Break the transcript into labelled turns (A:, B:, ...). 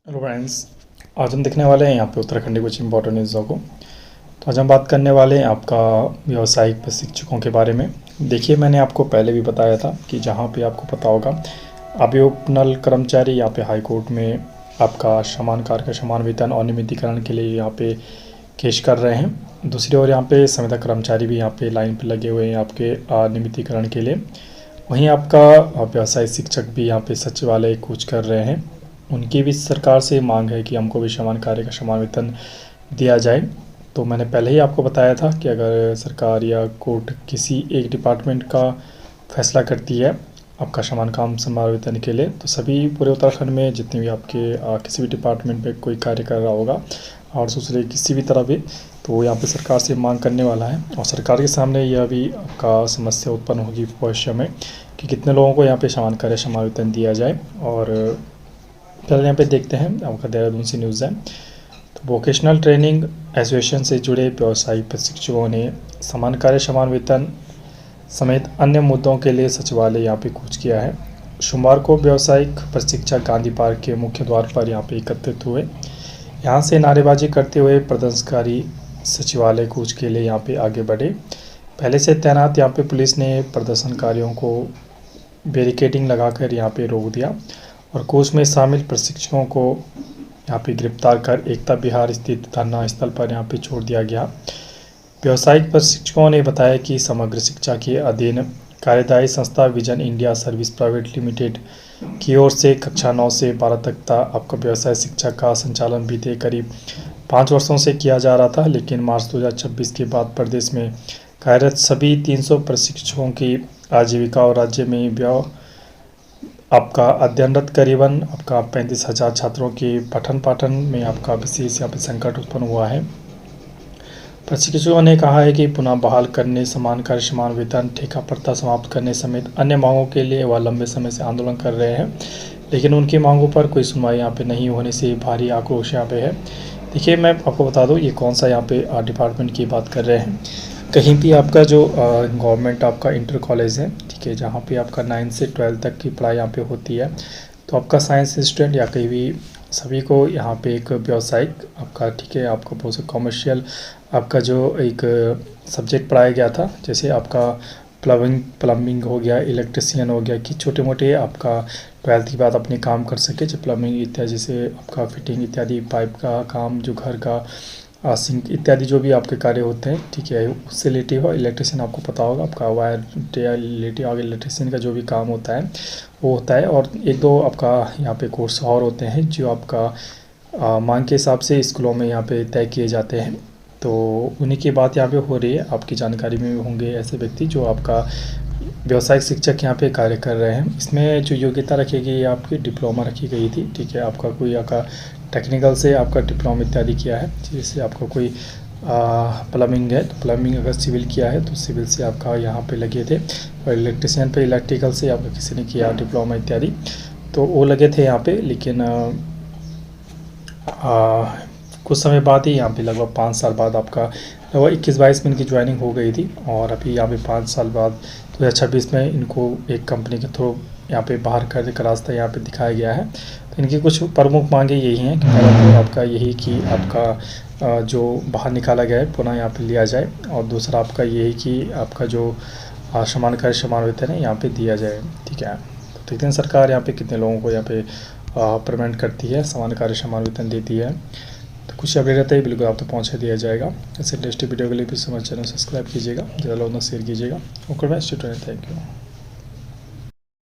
A: Hello friends. आज हम देखने वाले हैं यहाँ पे उत्तराखंड के कुछ इंपॉर्टेंट न्यूज़ों को। तो आज हम बात करने वाले हैं आपका व्यावसायिक प्रशिक्षकों के बारे में। देखिए, मैंने आपको पहले भी बताया था कि जहाँ पे आपको पता होगा अभियोपनल कर्मचारी यहाँ पे हाई कोर्ट में आपका समान कार्य का समान वेतन और नियमितीकरण के लिए यहाँ पे केस कर रहे हैं। दूसरी ओर यहाँ पे संविदा कर्मचारी भी यहाँ पे लाइन पे लगे हुए हैं आपके नियमितीकरण के लिए। वहीं आपका व्यवसायिक शिक्षक भी यहाँ पे सचिवालय कूच कर रहे हैं। उनकी भी सरकार से मांग है कि हमको भी समान कार्य का समान वेतन दिया जाए। तो मैंने पहले ही आपको बताया था कि अगर सरकार या कोर्ट किसी एक डिपार्टमेंट का फैसला करती है आपका समान काम समान वेतन के लिए, तो सभी पूरे उत्तराखंड में जितने भी आपके किसी भी डिपार्टमेंट में कोई कार्य कर रहा होगा और दूसरे किसी भी तरह भी, तो वो यहाँ पे सरकार से मांग करने वाला है। और सरकार के सामने यह भी आपका समस्या उत्पन्न होगी भविष्य में कि कितने लोगों को यहाँ पे समान कार्य समान वेतन दिया जाए। और पहले यहाँ पे देखते हैं आपका देहरादून से न्यूज़ है। तो वोकेशनल ट्रेनिंग एसोसिएशन से जुड़े व्यवसायिक प्रशिक्षकों ने समान कार्य समान वेतन समेत अन्य मुद्दों के लिए सचिवालय यहाँ पे कूच किया है। सोमवार को व्यावसायिक प्रशिक्षक गांधी पार्क के मुख्य द्वार पर यहाँ पे एकत्रित हुए। यहाँ से नारेबाजी करते हुए प्रदर्शनकारी सचिवालय कूच के लिए यहाँ पे आगे बढ़े। पहले से तैनात यहाँ पे पुलिस ने प्रदर्शनकारियों को बैरिकेडिंग लगाकर यहाँ पे रोक दिया और कूच में शामिल प्रशिक्षकों को यहाँ पे गिरफ्तार कर एकता विहार स्थित धरना स्थल पर यहाँ पे छोड़ दिया गया। व्यावसायिक प्रशिक्षकों ने बताया कि समग्र शिक्षा के अधीन कार्यदायी संस्था vision India service private limited की ओर से कक्षा 9 से 12 तक का आपका व्यवसाय शिक्षा का संचालन बीते करीब 5 वर्षों से किया जा रहा था, लेकिन मार्च 2026 के बाद प्रदेश में कार्यरत सभी 300 प्रशिक्षकों की आजीविका और राज्य में आपका अध्ययनरत करीबन आपका 35,000 छात्रों के पठन पाठन में आपका विशेष यहाँ पे संकट उत्पन्न हुआ है। प्रशिक्षकों ने कहा है कि पुनः बहाल करने, समान कार्य समान वेतन, ठेका प्रथा समाप्त करने समेत अन्य मांगों के लिए वह लंबे समय से आंदोलन कर रहे हैं, लेकिन उनकी मांगों पर कोई सुनवाई यहाँ पे नहीं होने से भारी आक्रोश यहाँ पे है। देखिए, मैं आपको बता दूँ ये कौन सा यहाँ पे डिपार्टमेंट की बात कर रहे हैं। कहीं भी आपका जो गवर्नमेंट आपका इंटर कॉलेज है, ठीक है, जहाँ पे आपका 9 से 12 तक की पढ़ाई यहाँ पे होती है, तो आपका साइंस स्टूडेंट या कहीं भी सभी को यहाँ पे एक व्यावसायिक आपका, ठीक है, आपका बहुत से कॉमर्शियल आपका जो एक सब्जेक्ट पढ़ाया गया था, जैसे आपका प्लम्बिंग हो गया, इलेक्ट्रिशियन हो गया, कि छोटे मोटे आपका 12th के बाद अपने काम कर सके, जो प्लम्बिंग इत्यादि, जैसे आपका फिटिंग इत्यादि, पाइप का काम, जो घर का सिंक इत्यादि जो भी आपके कार्य होते हैं, ठीक है, उससे रिलेटिव हो। इलेक्ट्रिशियन आपको पता होगा आपका वायर रिलेटिव आगे इलेक्ट्रिशियन का जो भी काम होता है वो होता है। और एक दो आपका यहाँ पे कोर्स और होते हैं जो आपका मांग के हिसाब से स्कूलों में यहाँ पे तय किए जाते हैं। तो उन्हीं की बात यहाँ पे हो रही है। आपकी जानकारी में होंगे ऐसे व्यक्ति जो आपका व्यावसायिक शिक्षक यहाँ पे कार्य कर रहे हैं। इसमें जो योग्यता रखी गई है आपकी डिप्लोमा रखी गई थी, ठीक है, आपका कोई आपका टेक्निकल से आपका डिप्लोमा इत्यादि किया है, जैसे आपका कोई प्लम्बिंग है तो प्लम्बिंग, अगर सिविल किया है तो सिविल से आपका यहाँ पे लगे थे, और इलेक्ट्रिशियन पे इलेक्ट्रिकल से आपका किसी ने किया डिप्लोमा इत्यादि, तो वो लगे थे यहाँ पे। लेकिन कुछ समय बाद ही यहाँ पे लगभग 5 साल बाद आपका लगभग 21-22 में इनकी ज्वाइनिंग हो गई थी, और अभी यहाँ पे 5 साल बाद 2026 में इनको एक कंपनी के थ्रू यहाँ पे बाहर करने का रास्ता यहाँ पे दिखाया गया है। तो इनकी कुछ प्रमुख मांगे यही हैं कि पहला तो आपका यही कि आपका जो बाहर निकाला गया है पुनः यहाँ पे लिया जाए, और दूसरा आपका यही कि आपका जो समान कार्य समान वेतन है यहाँ पे दिया जाए, ठीक है। तो देखते हैं सरकार यहाँ पे कितने लोगों को यहाँ पे पेमेंट करती है, समान कार्य समान वेतन देती है। तो कुछ अपडेट रहता है बिल्कुल आप तो पहुँचा दिया जाएगा। ऐसे लेटेस्ट वीडियो के लिए भी हमारे चैनल सब्सक्राइब कीजिएगा, ज़्यादा लोगों को शेयर कीजिएगा। Okay, thank you.